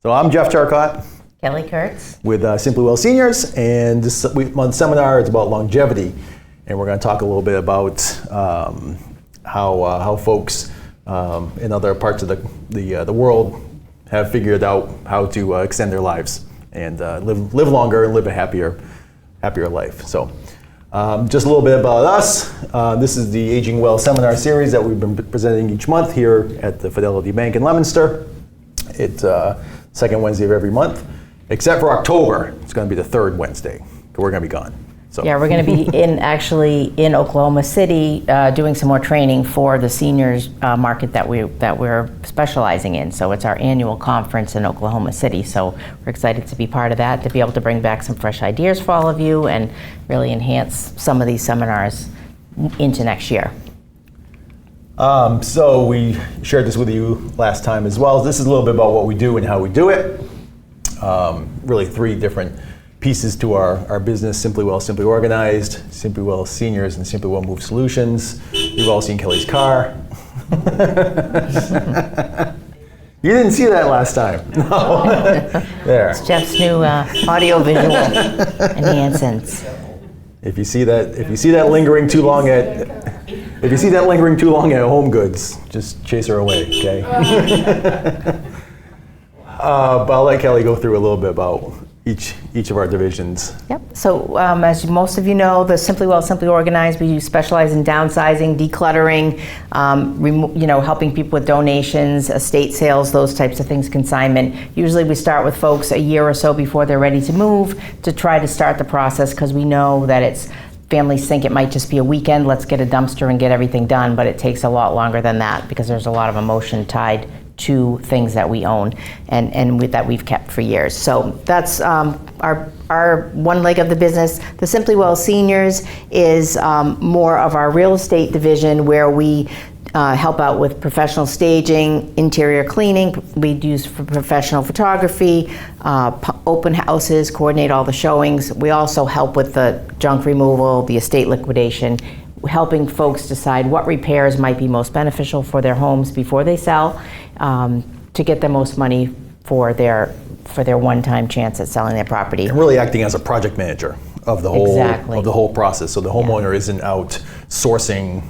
So I'm Jeff Charcot Kelly Kurtz with Simply Well Seniors, and this month's seminar is about longevity, and we're going to talk a little bit about how folks in other parts of the world have figured out how to extend their lives and live longer and live a happier life. So just a little bit about us. This is the Aging Well seminar series that we've been presenting each month here at the Fidelity Bank in Leominster. It's second Wednesday of every month, except for October. It's going to be the third Wednesday. We're going to be gone. So. Yeah, we're going to be in Oklahoma City doing some more training for the seniors market that we're specializing in. So it's our annual conference in Oklahoma City. So we're excited to be part of that, to be able to bring back some fresh ideas for all of you and really enhance some of these seminars into next year. So we shared this with you last time as well. This is a little bit about what we do and how we do it. Really three different pieces to our business: Simply Well, Simply Organized, Simply Well Seniors, and Simply Well Move Solutions. You've all seen Kelly's car. You didn't see that last time. No. There. It's Jeff's new audio-visual enhancements. If you see that lingering too long at Home Goods, just chase her away, okay? But I'll let Kelly go through a little bit about each of our divisions. Yep. So as most of you know, the Simply Well, Simply Organized, we specialize in downsizing, decluttering, helping people with donations, estate sales, those types of things, consignment. Usually we start with folks a year or so before they're ready to move to try to start the process, because we know that families think it might just be a weekend, let's get a dumpster and get everything done, but it takes a lot longer than that because there's a lot of emotion tied to things that we own and that we've kept for years. So that's our one leg of the business. The Simply Well Seniors is more of our real estate division, where we help out with professional staging, interior cleaning. We use for professional photography, open houses, coordinate all the showings. We also help with the junk removal, the estate liquidation, helping folks decide what repairs might be most beneficial for their homes before they sell, to get the most money for their one-time chance at selling their property. And really acting as a project manager of the whole process, so the homeowner isn't out sourcing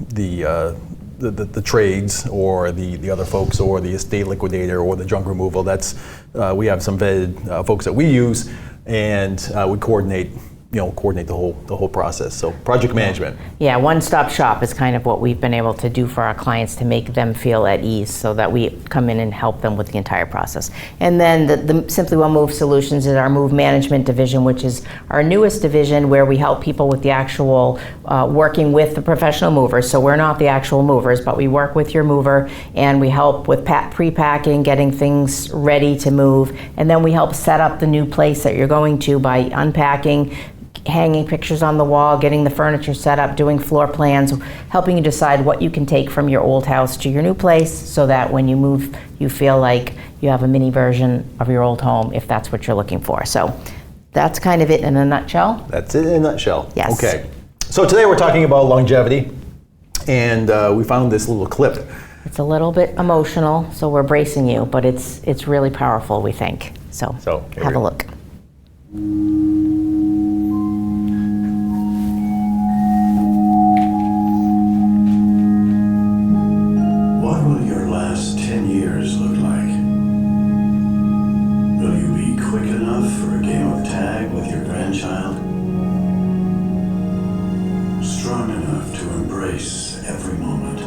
the trades or the other folks or the estate liquidator or the junk removal. That's we have some vetted folks that we use, and we coordinate the whole process. So project management. Yeah, one-stop shop is kind of what we've been able to do for our clients to make them feel at ease, so that we come in and help them with the entire process. And then the Simply Well Move Solutions is our move management division, which is our newest division, where we help people with the actual working with the professional movers. So we're not the actual movers, but we work with your mover, and we help with pre-packing, getting things ready to move, and then we help set up the new place that you're going to by unpacking, hanging pictures on the wall, getting the furniture set up, doing floor plans, helping you decide what you can take from your old house to your new place, so that when you move, you feel like you have a mini version of your old home, if that's what you're looking for. So that's kind of it in a nutshell. That's it in a nutshell. Yes. Okay. So today we're talking about longevity, and we found this little clip. It's a little bit emotional, so we're bracing you, but it's really powerful, we think. So have a look. What will your last 10 years look like? Will you be quick enough for a game of tag with your grandchild? Strong enough to embrace every moment?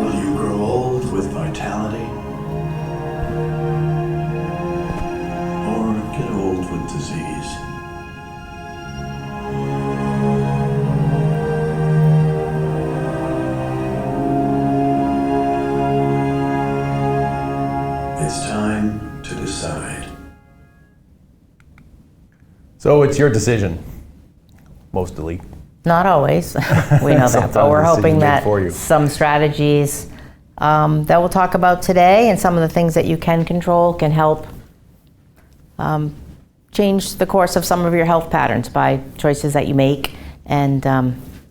Will you grow old with vitality? Or get old with disease? It's time to decide. So it's your decision, mostly. Not always, we know that, but we're hoping that some strategies that we'll talk about today and some of the things that you can control can help change the course of some of your health patterns by choices that you make and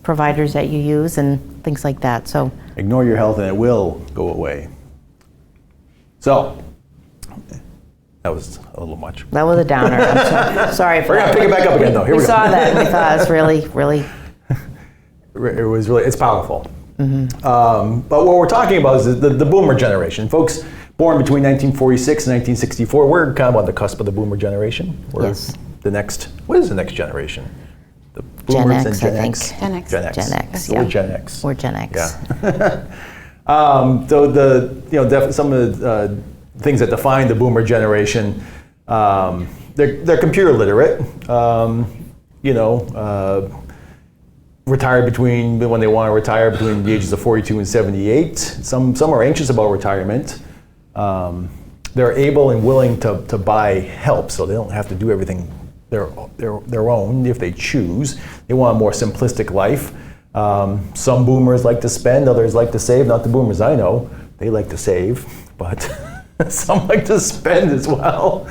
providers that you use and things like that. So Ignore your health and it will go away. So, that was a little much. that was a downer. I'm sorry for We're that. gonna pick it back up again though. Here we go. saw that and we thought it was really, It's powerful. But what we're talking about is the boomer generation. Folks born between 1946 and 1964, we're kind of on the cusp of the boomer generation. We're Yes. the next, what is the next generation? The Gen boomers X, and I think. Gen X. Gen X. Gen X, We're yeah. Gen X. We're Gen X. Yeah. So some of the things that define the boomer generation, they're computer literate. Retired when they want to retire between the ages of 42 and 78. Some are anxious about retirement. They're able and willing to buy help, so they don't have to do everything their own if they choose. They want a more simplistic life. Some boomers like to spend, others like to save. Not the boomers I know. They like to save, but some like to spend as well.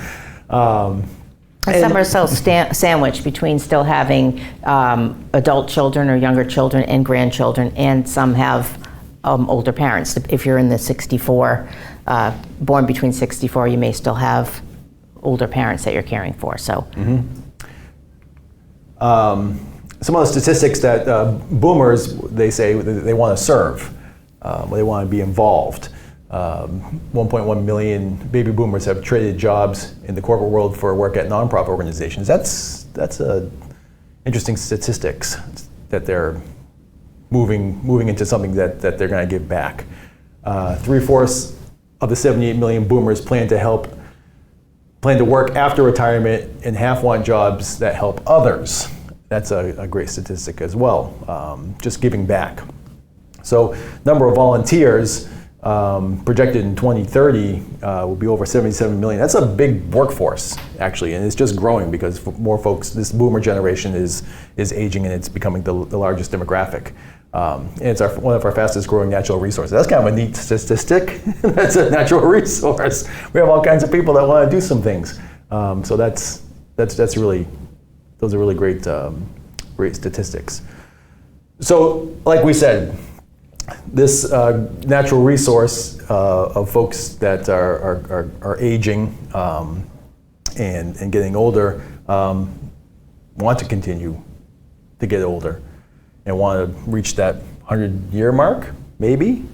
And some are so sandwiched between still having adult children or younger children and grandchildren, and some have older parents. If you're in the 64, born between 64, you may still have older parents that you're caring for. So, some of the statistics that boomers, they say they want to serve, they want to be involved. 1.1 million baby boomers have traded jobs in the corporate world for work at nonprofit organizations. That's a interesting statistics that they're moving into something that they're going to give back. 3/4 of the 78 million boomers plan to work after retirement, and half want jobs that help others. That's a great statistic as well. Just giving back. So, number of volunteers. Projected in 2030 will be over 77 million. That's a big workforce, actually, and it's just growing because more folks, this boomer generation is aging and it's becoming the largest demographic. And it's one of our fastest growing natural resources. That's kind of a neat statistic. That's a natural resource. We have all kinds of people that want to do some things. So that's really, those are really great statistics. So, like we said, this natural resource of folks that are aging and getting older want to continue to get older and want to reach that 100-year mark, maybe,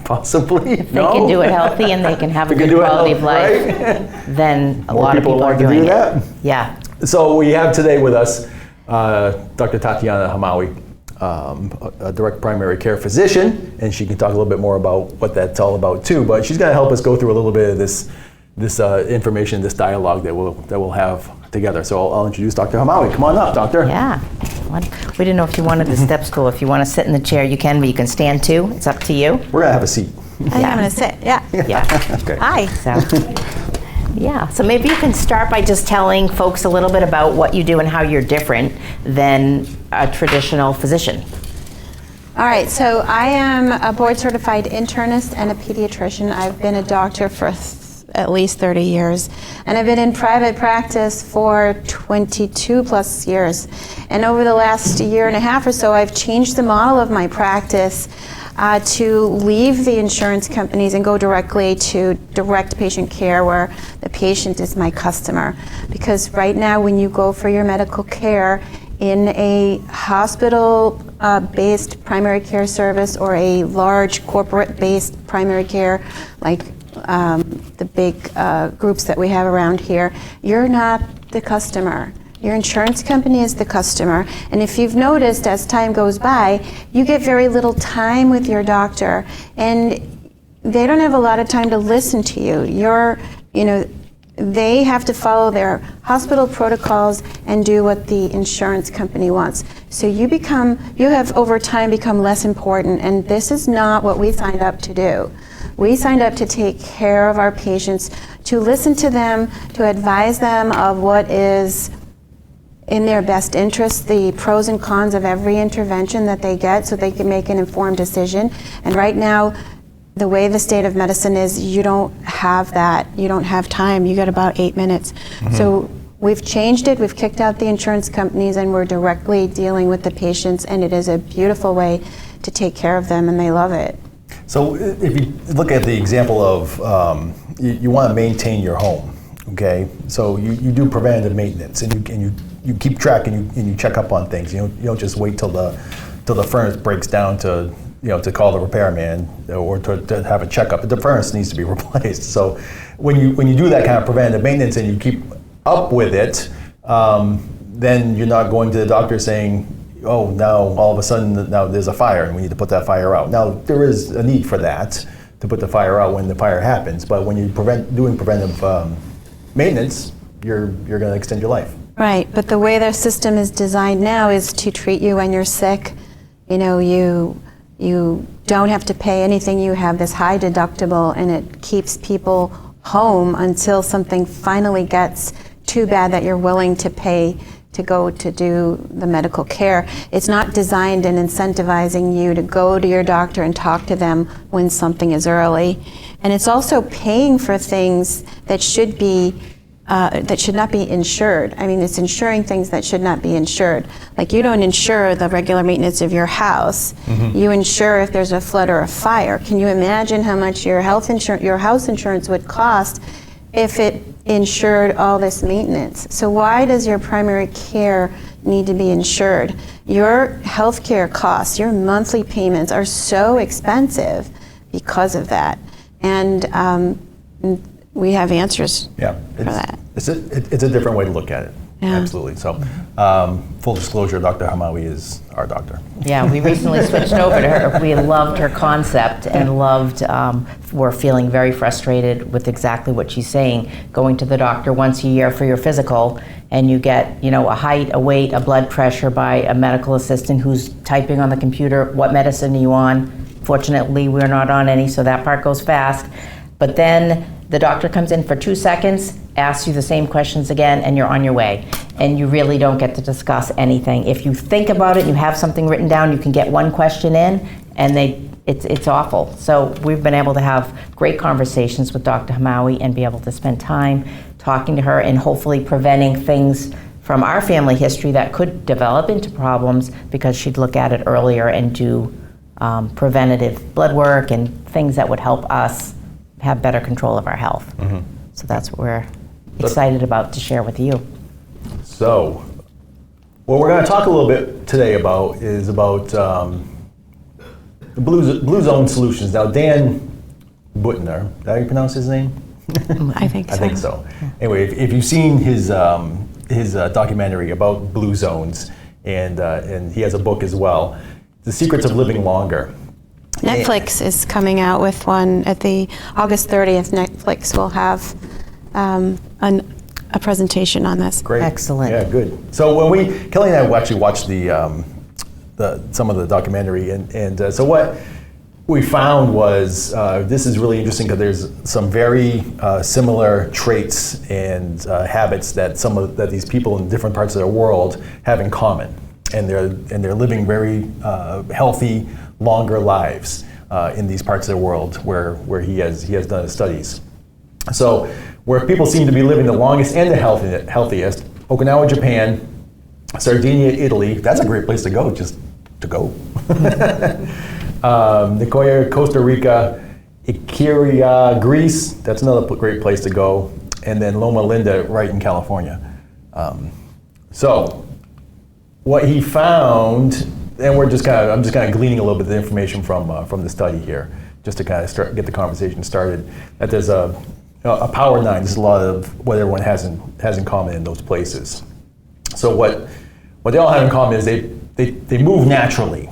possibly. They can do it healthy and they can have a good quality of life. Right? Then a More lot of people are like to doing do it. that. Yeah. So we have today with us Dr. Tatiana Hamawi, a direct primary care physician, and she can talk a little bit more about what that's all about too. But she's going to help us go through a little bit of this information, this dialogue that we'll have together. So I'll introduce Dr. Hamawi. Come on up, doctor. Yeah. We didn't know if you wanted the step stool. If you want to sit in the chair, you can, but you can stand too. It's up to you. We're going to have a seat. I think I'm going to sit, yeah. Yeah. Okay. Hi. So maybe you can start by just telling folks a little bit about what you do and how you're different than a traditional physician. All right, so I am a board-certified internist and a pediatrician. I've been a doctor for at least 30 years, and I've been in private practice for 22 plus years. And over the last year and a half or so, I've changed the model of my practice to leave the insurance companies and go directly to direct patient care where the patient is my customer. Because right now when you go for your medical care in a hospital-based primary care service or a large corporate-based primary care like the big groups that we have around here, you're not the customer. Your insurance company is the customer, and if you've noticed as time goes by, you get very little time with your doctor, and they don't have a lot of time to listen to you. They have to follow their hospital protocols and do what the insurance company wants. So you have over time become less important, and this is not what we signed up to do. We signed up to take care of our patients, to listen to them, to advise them of what is in their best interest, the pros and cons of every intervention that they get so they can make an informed decision. And right now, the way the state of medicine is, you don't have that. You don't have time. You get about 8 minutes. Mm-hmm. So We've changed it, we've kicked out the insurance companies, and we're directly dealing with the patients, and it is a beautiful way to take care of them, and they love it. So if you look at the example of you want to maintain your home, okay? So you do preventative maintenance, and you keep track and you check up on things. You don't just wait till the furnace breaks down to call the repairman or to have a checkup. The furnace needs to be replaced. So when you do that kind of preventative maintenance and you keep up with it, then you're not going to the doctor saying, oh, now all of a sudden now there's a fire and we need to put that fire out. Now there is a need for that, to put the fire out when the fire happens, but when you're doing preventive maintenance, you're going to extend your life. Right, but the way their system is designed now is to treat you when you're sick. You don't have to pay anything. You have this high deductible, and it keeps people home until something finally gets too bad that you're willing to pay to go to do the medical care. It's not designed in incentivizing you to go to your doctor and talk to them when something is early. And it's also paying for things that should not be insured. I mean, it's insuring things that should not be insured. Like, you don't insure the regular maintenance of your house. Mm-hmm. You insure if there's a flood or a fire. Can you imagine how much your house insurance would cost if it insured all this maintenance? So why does your primary care need to be insured? Your health care costs, your monthly payments are so expensive because of that. And we have answers for that. It's a different way to look at it. Yeah. Absolutely. So, full disclosure, Dr. Hamawi is our doctor. Yeah, we recently switched over to her. We loved her concept and we're feeling very frustrated with exactly what she's saying. Going to the doctor once a year for your physical, and you get, a height, a weight, a blood pressure by a medical assistant who's typing on the computer, what medicine are you on? Fortunately, we're not on any, so that part goes fast. But then the doctor comes in for 2 seconds, asks you the same questions again, and you're on your way. And you really don't get to discuss anything. If you think about it and you have something written down, you can get one question in, and it's awful. So we've been able to have great conversations with Dr. Hamawi and be able to spend time talking to her and hopefully preventing things from our family history that could develop into problems, because she'd look at it earlier and do preventative blood work and things that would help us have better control of our health. Mm-hmm. So that's what we're excited about to share with you. So, what we're going to talk a little bit today about is about the Blue Zone Solutions. Now, Dan Buttner, is that how you pronounce his name? I think so. I think so. Anyway, if you've seen his documentary about blue zones, and he has a book as well, The Secrets of Living Longer. Netflix is coming out with one at the August 30th. Netflix will have a presentation on this. Great. Excellent. Yeah, good. So when Kelly and I actually watched some of the documentary, and so what we found was this is really interesting, because there's some very similar traits and habits that these people in different parts of the world have in common, and they're living very healthy, longer lives in these parts of the world where he has done his studies. So where people seem to be living the longest and the healthiest: Okinawa, Japan; Sardinia, Italy. That's a great place to go, just to go. Nicoya, Costa Rica; Iquiria, Greece. That's another great place to go. And then Loma Linda, right in California. So what he found, and I'm just kind of gleaning a little bit of the information from the study here, just to kind of get the conversation started. That there's a power nine. There's a lot of what everyone has in common in those places. So what they all have in common is they move naturally.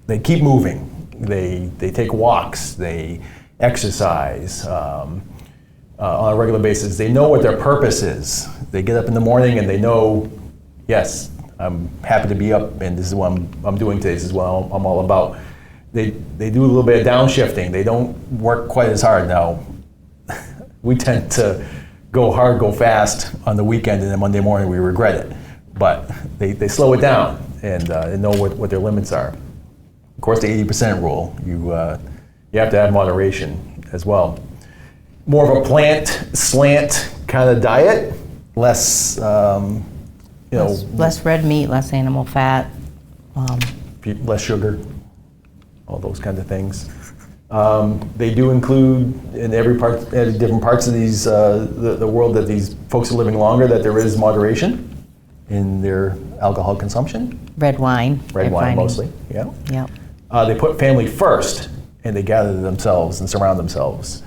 They keep moving. They take walks. They exercise on a regular basis. They know what their purpose is. They get up in the morning and they know, yes, I'm happy to be up, and this is what I'm doing today. This is what I'm all about. They do a little bit of downshifting. They don't work quite as hard. Now, we tend to go hard, go fast on the weekend, and then Monday morning we regret it. But they slow it down and know what their limits are. Of course, the 80% rule. You have to have moderation as well. More of a plant slant kind of diet, less, Less red meat, less animal fat. less sugar, all those kinds of things. They do include in every part, different parts of these the world that these folks are living longer, that there is moderation in their alcohol consumption. Red wine. Red they're wine finding. mostly, yeah. Yep. They put family first, and they gather themselves and surround themselves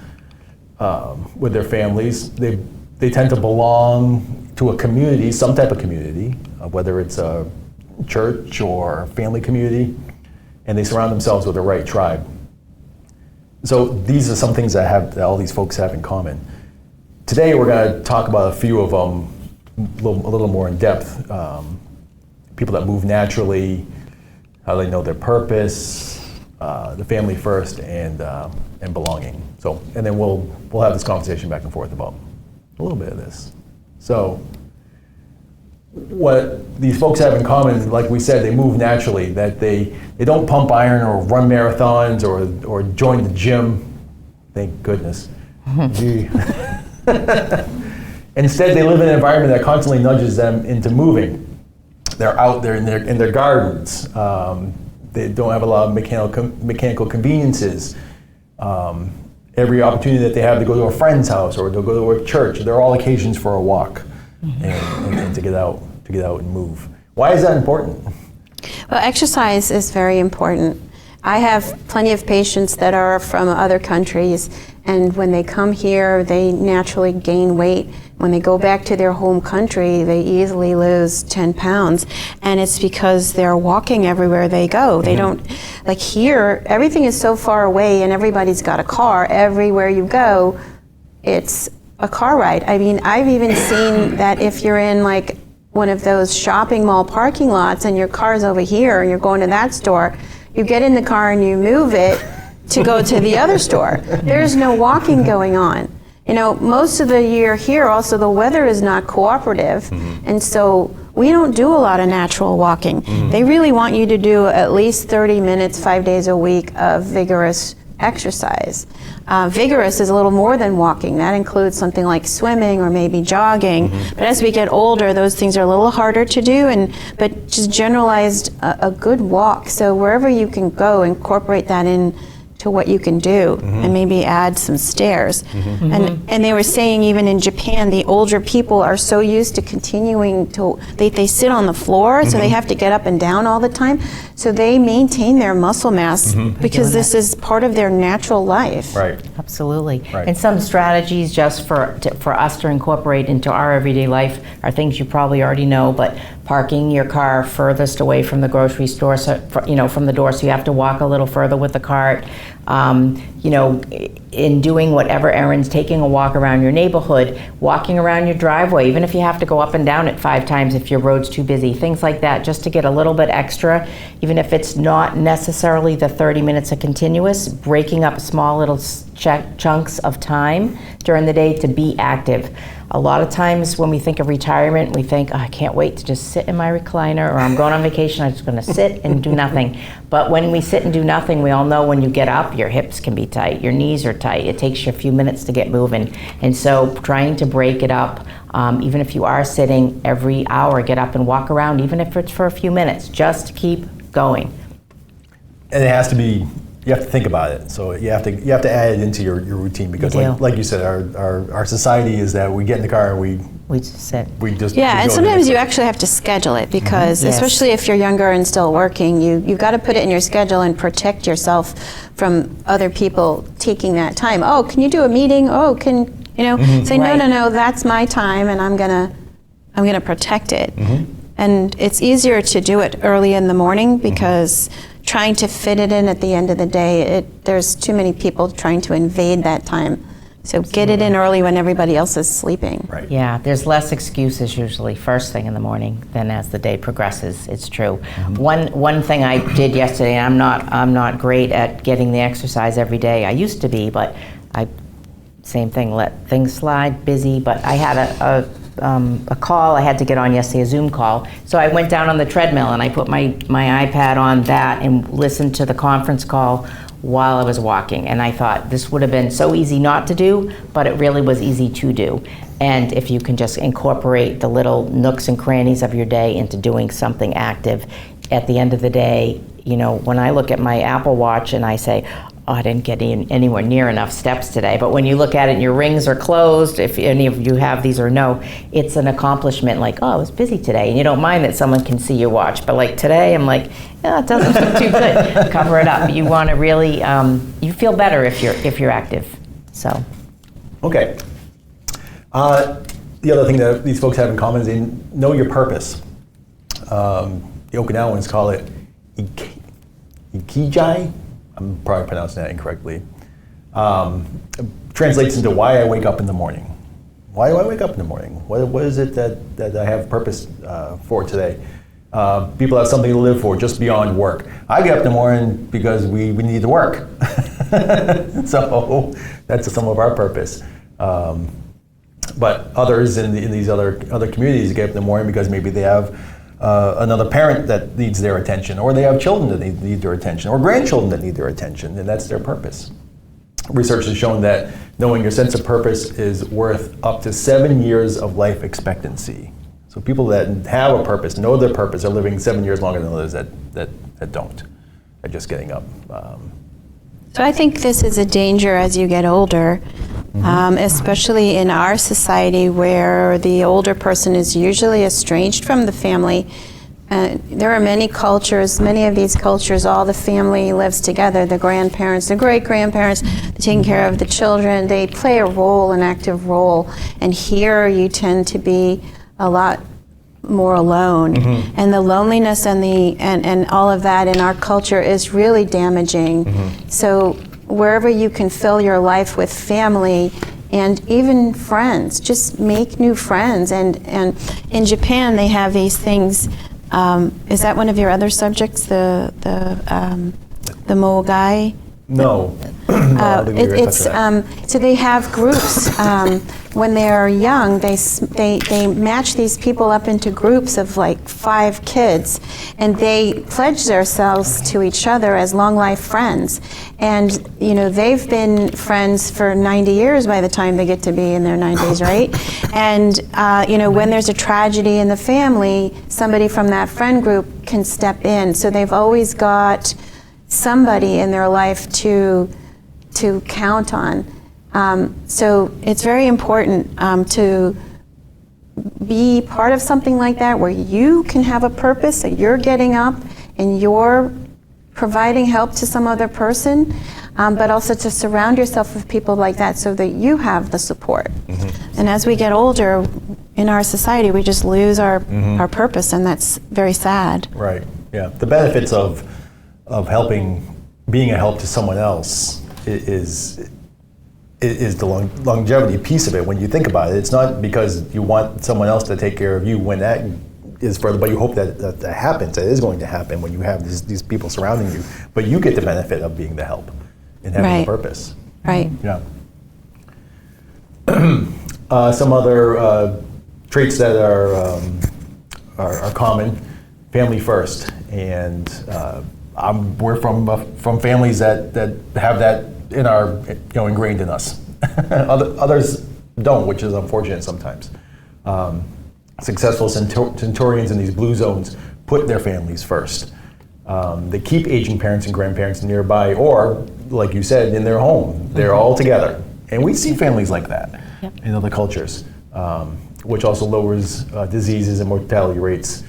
with their families. They tend to belong to a community, some type of community, whether it's a church or family community, and they surround themselves with the right tribe. So these are some things that all these folks have in common. Today we're going to talk about a few of them a little more in depth. People that move naturally, how they know their purpose, the family first, and belonging. So, and then we'll have this conversation back and forth about a little bit of this. So, what these folks have in common, like we said, they move naturally. That they don't pump iron or run marathons or join the gym. Thank goodness. Gee. Instead, they live in an environment that constantly nudges them into moving. They're out there in their gardens. They don't have a lot of mechanical conveniences. Every opportunity that they have to go to a friend's house or they'll go to a church, they're all occasions for a walk and to get out and move. Why is that important? Well, exercise is very important. I have plenty of patients that are from other countries, and when they come here, they naturally gain weight. When they go back to their home country, they easily lose 10 pounds, and it's because they're walking everywhere they go. They don't, like here, everything is so far away and everybody's got a car. Everywhere you go, it's a car ride. I mean, I've even seen that if you're in like one of those shopping mall parking lots and your car's over here and you're going to that store, you get in the car and you move it to go to the other store. There's no walking going on. You know, most of the year here also the weather is not cooperative, and so we don't do a lot of natural walking. They really want you to do at least 30 minutes 5 days a week of vigorous exercise. Vigorous is a little more than walking. That includes something like swimming or maybe jogging. But as we get older, those things are a little harder to do, but just generalized a good walk. So wherever you can go, incorporate that in to what you can do and maybe add some stairs. And they were saying even in Japan, the older people are so used to continuing to, they sit on the floor, so they have to get up and down all the time. So they maintain their muscle mass because this is part of their natural life. Right. Absolutely. Right. And some strategies just for us to incorporate into our everyday life are things you probably already know, but parking your car furthest away from the grocery store, so, from the door, so you have to walk a little further with the cart. In doing whatever errands, taking a walk around your neighborhood, walking around your driveway, even if you have to go up and down it 5 times if your road's too busy, things like that, just to get a little bit extra, even if it's not necessarily the 30 minutes of continuous, breaking up small little chunks of time during the day to be active. A lot of times when we think of retirement, we think, I can't wait to just sit in my recliner, or I'm going on vacation, I'm just going to sit and do nothing. But when we sit and do nothing, we all know when you get up, your hips can be tight, your knees are tight. It takes you a few minutes to get moving. And so trying to break it up, even if you are sitting every hour, get up and walk around, even if it's for a few minutes, just keep going. And it has to be, you have to think about it. So you have to add it into your routine, because like you said, our society is that we get in the car and we just sit. Yeah, and sometimes you actually have to schedule it, because especially if you're younger and still working, you've got to put it in your schedule and protect yourself from other people taking that time. Oh, can you do a meeting? Oh, say no, that's my time, and I'm gonna protect it. And it's easier to do it early in the morning, because trying to fit it in at the end of the day, there's too many people trying to invade that time. So get it in early when everybody else is sleeping. Right. Yeah, there's less excuses usually first thing in the morning than as the day progresses. It's true. One thing I did yesterday, and I'm not great at getting the exercise every day. I used to be, but same thing, let things slide, busy. But I had a call I had to get on yesterday, a Zoom call. So I went down on the treadmill and I put my iPad on that and listened to the conference call while I was walking. And I thought this would have been so easy not to do, but it really was easy to do. And if you can just incorporate the little nooks and crannies of your day into doing something active, at the end of the day, you know, when I look at my Apple Watch and I say, oh, I didn't get anywhere near enough steps today. But when you look at it and your rings are closed, if any of you have these or no, it's an accomplishment like, oh, I was busy today. And you don't mind that someone can see your watch. But like today, I'm like, yeah, it doesn't look too good. Cover it up. You want to really, you feel better if you're active. So. Okay. The other thing that these folks have in common is they know your purpose. The Okinawans call it ikijai. I'm probably pronouncing that incorrectly. Translates into why I wake up in the morning. Why do I wake up in the morning? What is it that I have purpose for today? People have something to live for just beyond work. I get up in the morning because we need to work. So that's some of our purpose. But others in these other communities get up in the morning because maybe they have another parent that needs their attention, or they have children that need their attention, or grandchildren that need their attention, and that's their purpose. Research has shown that knowing your sense of purpose is worth up to 7 years of life expectancy. So people that have a purpose, know their purpose, are living 7 years longer than others that don't, are just getting up. So I think this is a danger as you get older, especially in our society where the older person is usually estranged from the family. There are many cultures, many of these cultures, all the family lives together, the grandparents, the great-grandparents, taking care of the children. They play a role, an active role. And here you tend to be a lot more alone. And the loneliness and all of that in our culture is really damaging. So wherever you can fill your life with family and even friends, just make new friends. And in Japan they have these things. Is that one of your other subjects, the mogai? No. So they have groups. When they're young, they match these people up into groups of like 5 kids, and they pledge themselves to each other as long life friends. And you know, they've been friends for 90 years by the time they get to be in their 90s, right? And you know, when there's a tragedy in the family, somebody from that friend group can step in. So they've always got somebody in their life to count on. So it's very important to be part of something like that where you can have a purpose, that you're getting up and you're providing help to some other person, but also to surround yourself with people like that so that you have the support. And as we get older in our society, we just lose our purpose, and that's very sad. Right, yeah. The benefits of helping, being a help to someone else is the longevity piece of it. When you think about it, it's not because you want someone else to take care of you when that is further, but you hope that happens. That is going to happen when you have these people surrounding you. But you get the benefit of being the help and having a purpose. Right. Yeah. Some other traits that are common: family first, and we're from families that have that in our, ingrained in us. Others don't, which is unfortunate sometimes. Successful centurions in these blue zones put their families first. They keep aging parents and grandparents nearby, or, like you said, in their home. They're all together. And we see families like that in other cultures, which also lowers diseases and mortality rates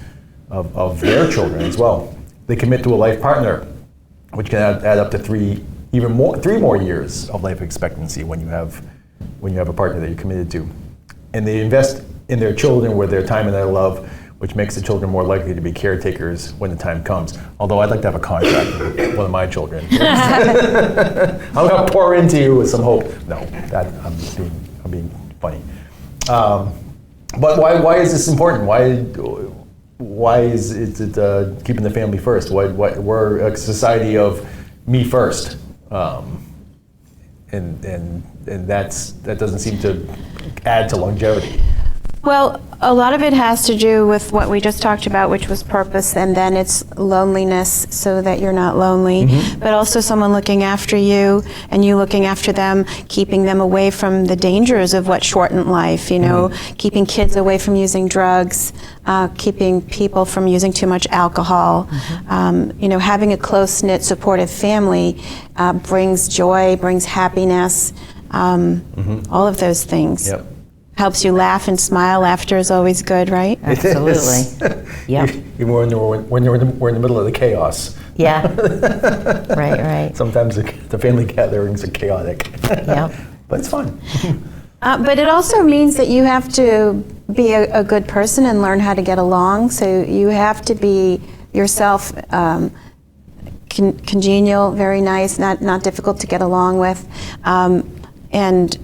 of their children as well. They commit to a life partner, which can add up to 3 more years of life expectancy when you have a partner that you're committed to. And they invest in their children with their time and their love, which makes the children more likely to be caretakers when the time comes. Although I'd like to have a contract with one of my children. I'm gonna pour into you with some hope. No, I'm being funny. But why is this important? Why is it keeping the family first? We're a society of me first, and that doesn't seem to add to longevity. Well, a lot of it has to do with what we just talked about, which was purpose, and then it's loneliness so that you're not lonely, but also someone looking after you and you looking after them, keeping them away from the dangers of what shortened life, you know, keeping kids away from using drugs, keeping people from using too much alcohol. You know, having a close-knit, supportive family brings joy, brings happiness, all of those things. Yep. Helps you laugh and smile. Laughter is always good, right? Absolutely. Yep. Even when we're in the middle of the chaos. Yeah. Right. Sometimes the family gatherings are chaotic. Yep. But it's fun. But it also means that you have to be a good person and learn how to get along. So you have to be yourself, congenial, very nice, not difficult to get along with, and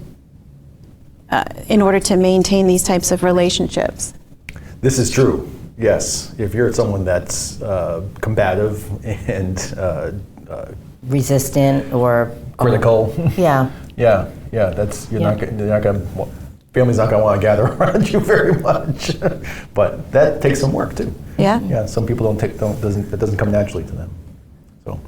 in order to maintain these types of relationships. This is true. Yes. If you're someone that's combative and Resistant or critical. Yeah. Yeah. That's you're not gonna. Family's not gonna want to gather around you very much. But that takes some work too. Yeah. Yeah. Some people it doesn't come naturally to them. So.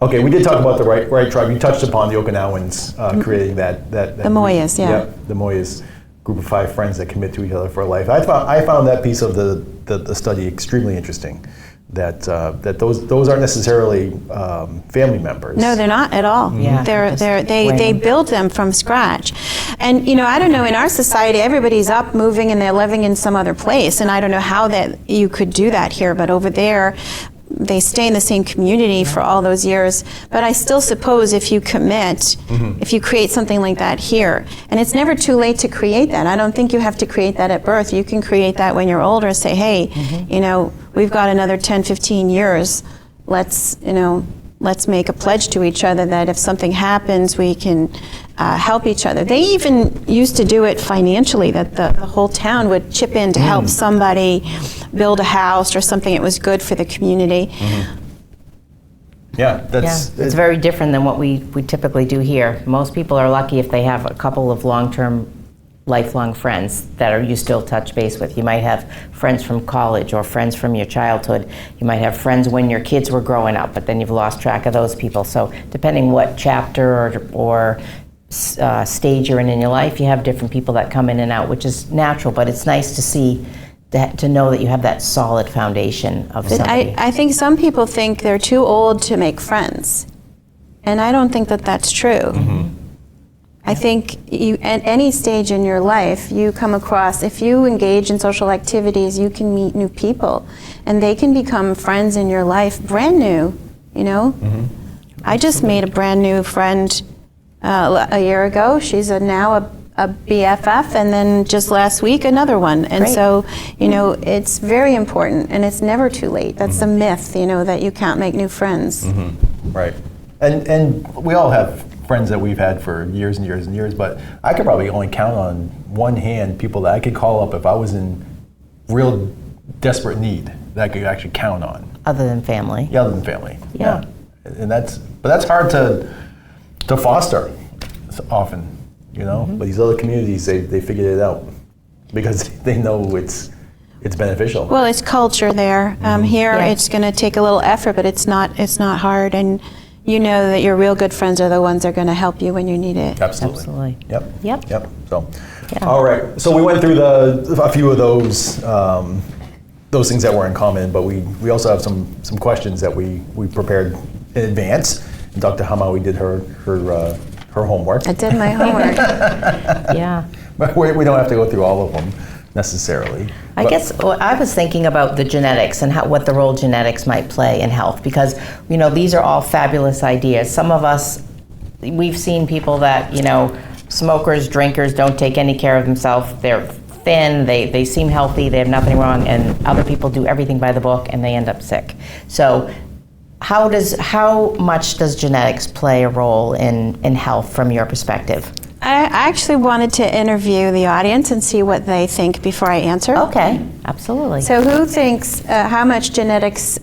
Okay, we did talk about the right tribe. You touched upon the Okinawans creating that The Moyas, yeah. Yep, the Moyas, group of 5 friends that commit to each other for life. I found that piece of the study extremely interesting. That those aren't necessarily family members. No, they're not at all. Yeah. They build them from scratch. And you know, I don't know, in our society everybody's up, moving, and they're living in some other place, and I don't know how that you could do that here, but over there they stay in the same community for all those years. But I still suppose if you commit, if you create something like that here, and it's never too late to create that. I don't think you have to create that at birth. You can create that when you're older. Say, hey, you know, we've got another 10, 15 years. Let's make a pledge to each other that if something happens, we can help each other. They even used to do it financially, that the whole town would chip in to help somebody build a house or something. It was good for the community. Yeah, that's it's very different than what we typically do here. Most people are lucky if they have a couple of long-term, lifelong friends that you still touch base with. You might have friends from college or friends from your childhood. You might have friends when your kids were growing up, but then you've lost track of those people. So depending what chapter or stage you're in your life, you have different people that come in and out, which is natural, but it's nice to see to know that you have that solid foundation of somebody. I think some people think they're too old to make friends, and I don't think that that's true. I think at any stage in your life, you come across, if you engage in social activities, you can meet new people, and they can become friends in your life, brand new, you know? I just made a brand new friend a year ago. She's now a BFF, and then just last week, another one. And Great. so, you know, it's very important, and it's never too late. That's a myth, you know, that you can't make new friends. right. And we all have friends that we've had for years and years and years, but I could probably only count on one hand people that I could call up if I was in real desperate need that I could actually count on. Other than family. Yeah, other than family. Yeah. And that's hard to foster often, you know. But these other communities, they figured it out because they know it's beneficial. Well, it's culture there. Here, it's going to take a little effort, but it's not hard, and you know that your real good friends are the ones that are going to help you when you need it. Absolutely. Yep. So, Yeah. all right. So we went through a few of those things that were in common, but we also have some questions that we prepared in advance. And Dr. Hamawi did her homework. I did my homework. Yeah. But we don't have to go through all of them necessarily. I guess I was thinking about the genetics and what the role genetics might play in health, because, you know, these are all fabulous ideas. Some of us, we've seen people that, you know, smokers, drinkers, don't take any care of themselves. They're thin, they seem healthy, they have nothing wrong, and other people do everything by the book and they end up sick. So how much does genetics play a role in health from your perspective? I actually wanted to interview the audience and see what they think before I answer. Okay, absolutely. So who thinks, how much genetics,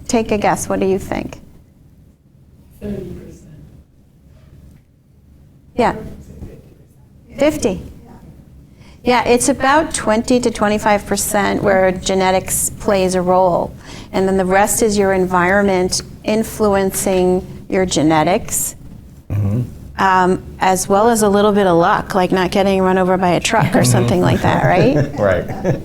take a guess, what do you think? 30%. Yeah. 50. Yeah, it's about 20 to 25% where genetics plays a role. And then the rest is your environment influencing your genetics, as well as a little bit of luck, like not getting run over by a truck or something like that, right? Right.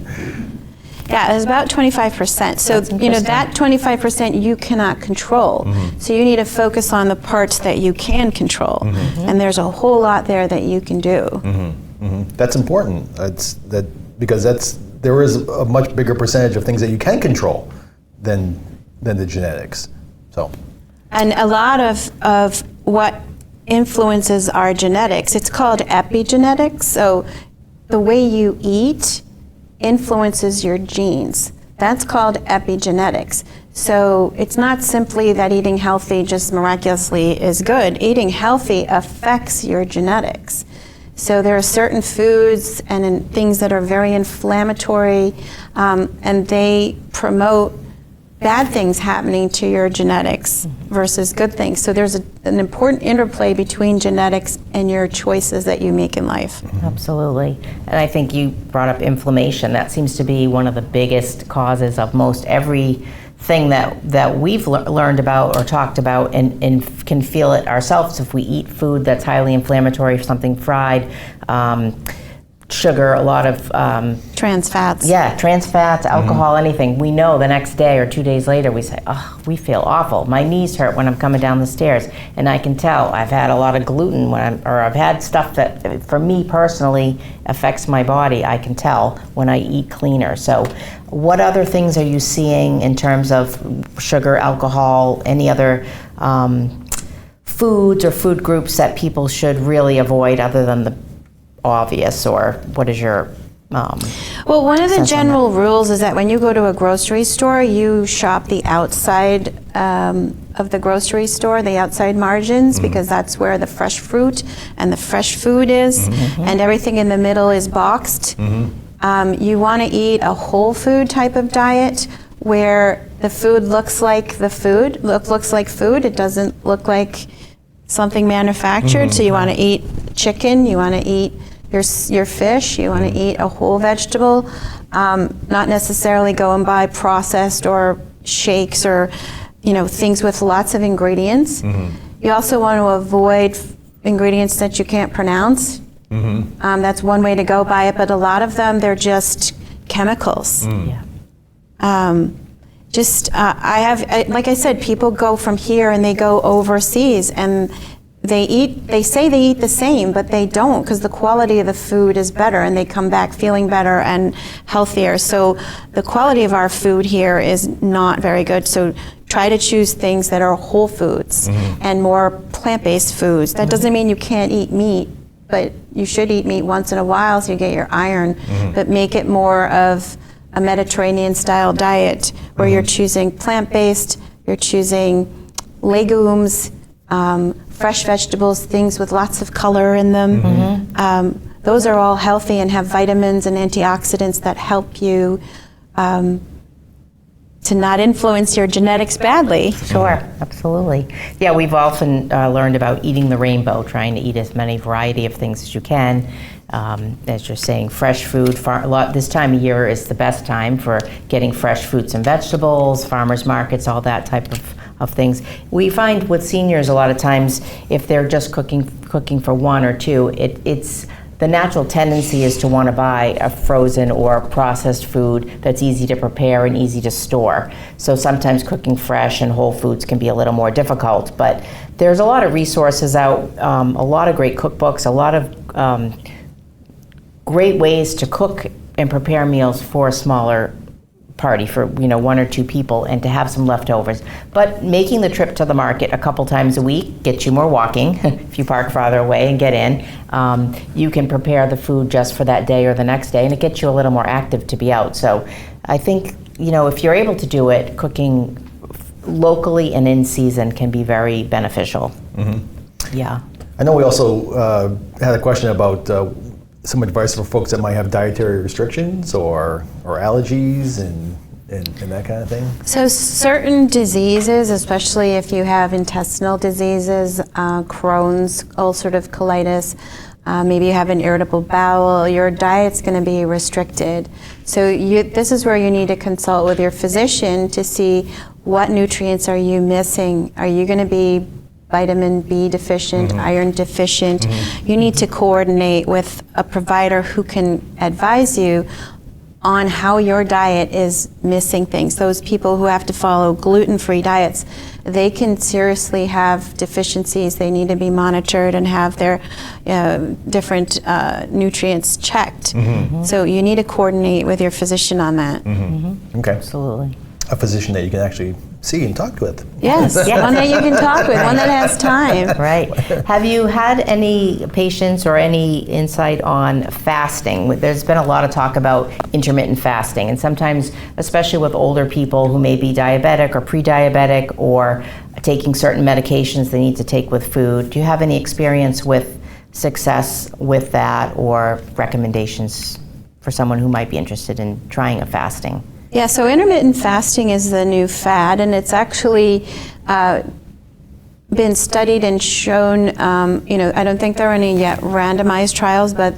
Yeah, it's about 25%. So, that 25% you cannot control. So you need to focus on the parts that you can control. And there's a whole lot there that you can do. That's important. Because there is a much bigger percentage of things that you can control than the genetics. So. And a lot of what influences our genetics, it's called epigenetics. So the way you eat influences your genes. That's called epigenetics. So it's not simply that eating healthy just miraculously is good. Eating healthy affects your genetics. So there are certain foods and things that are very inflammatory, and they promote bad things happening to your genetics versus good things. So there's an important interplay between genetics and your choices that you make in life. Absolutely. And I think you brought up inflammation. That seems to be one of the biggest causes of most everything that we've learned about or talked about, and can feel it ourselves if we eat food that's highly inflammatory, something fried, sugar, a lot of trans fats. Yeah, trans fats, alcohol, anything. We know the next day or 2 days later we say, oh, we feel awful. My knees hurt when I'm coming down the stairs. And I can tell I've had a lot of gluten or I've had stuff that for me personally affects my body. I can tell when I eat cleaner. So what other things are you seeing in terms of sugar, alcohol, any other foods or food groups that people should really avoid other than the obvious, or what is your well, one of the general rules is that when you go to a grocery store, you shop the outside of the grocery store, the outside margins, because that's where the fresh fruit and the fresh food is, and everything in the middle is boxed. You want to eat a whole food type of diet where the food looks like the food, looks like food. It doesn't look like something manufactured. So you want to eat chicken, you want to eat your fish, you want to eat a whole vegetable, not necessarily go and buy processed or shakes or things with lots of ingredients. You also want to avoid ingredients that you can't pronounce. That's one way to go by it, but a lot of them, they're just chemicals. Like I said, people go from here and they go overseas and they say they eat the same, but they don't, because the quality of the food is better and they come back feeling better and healthier. So the quality of our food here is not very good. So try to choose things that are whole foods and more plant-based foods. That doesn't mean you can't eat meat, but you should eat meat once in a while so you get your iron, but make it more of a Mediterranean-style diet where you're choosing plant-based, you're choosing legumes, fresh vegetables, things with lots of color in them. Those are all healthy and have vitamins and antioxidants that help you to not influence your genetics badly. Sure, absolutely. Yeah, we've often learned about eating the rainbow, trying to eat as many variety of things as you can. As you're saying, fresh food. This time of year is the best time for getting fresh fruits and vegetables, farmers markets, all that type of things. We find with seniors a lot of times, if they're just cooking for one or two, it's the natural tendency is to want to buy a frozen or processed food that's easy to prepare and easy to store. So sometimes cooking fresh and whole foods can be a little more difficult, but there's a lot of resources out, a lot of great cookbooks, a lot of great ways to cook and prepare meals for a smaller party, for one or two people, and to have some leftovers. But making the trip to the market a couple times a week gets you more walking. If you park farther away and get in, you can prepare the food just for that day or the next day, and it gets you a little more active to be out. So I think if you're able to do it, cooking locally and in season can be very beneficial. Yeah. I know we also had a question about some advice for folks that might have dietary restrictions or allergies and that kind of thing? So certain diseases, especially if you have intestinal diseases, Crohn's, ulcerative colitis, maybe you have an irritable bowel, your diet's going to be restricted. So this is where you need to consult with your physician to see what nutrients are you missing. Are you going to be vitamin B deficient, iron deficient? You need to coordinate with a provider who can advise you on how your diet is missing things. Those people who have to follow gluten-free diets, they can seriously have deficiencies. They need to be monitored and have their different nutrients checked. So you need to coordinate with your physician on that. Okay. Absolutely. A physician that you can actually see and talk with. Yes, one that you can talk with, one that has time. Right. Have you had any patients or any insight on fasting? There's been a lot of talk about intermittent fasting, and sometimes, especially with older people who may be diabetic or pre-diabetic or taking certain medications they need to take with food. Do you have any experience with success with that or recommendations for someone who might be interested in trying a fasting? Yeah, so intermittent fasting is the new fad, and it's actually been studied and shown, I don't think there are any yet randomized trials, but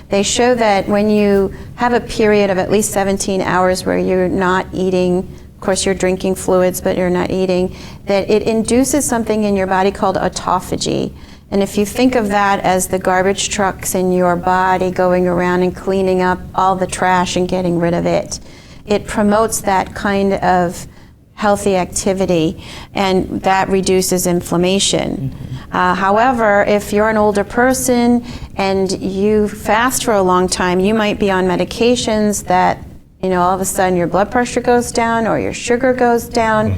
they show that when you have a period of at least 17 hours where you're not eating, of course you're drinking fluids, but you're not eating, that it induces something in your body called autophagy. And if you think of that as the garbage trucks in your body going around and cleaning up all the trash and getting rid of it, it promotes that kind of healthy activity, and that reduces inflammation. However, if you're an older person and you fast for a long time, you might be on medications that, all of a sudden your blood pressure goes down or your sugar goes down.